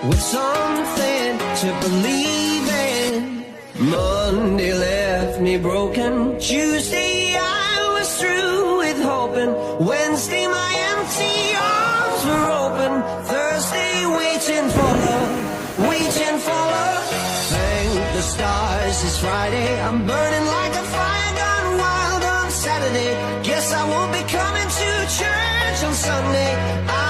with something to believe in. Monday left me broken. Tuesday I was through with hoping. Wednesday my empty arms were open. Thursday waiting for love, waiting for love. Thank the stars it's Friday. I'm burning like a fire gone wild on Saturday. Guess I won't be coming to church on Sunday.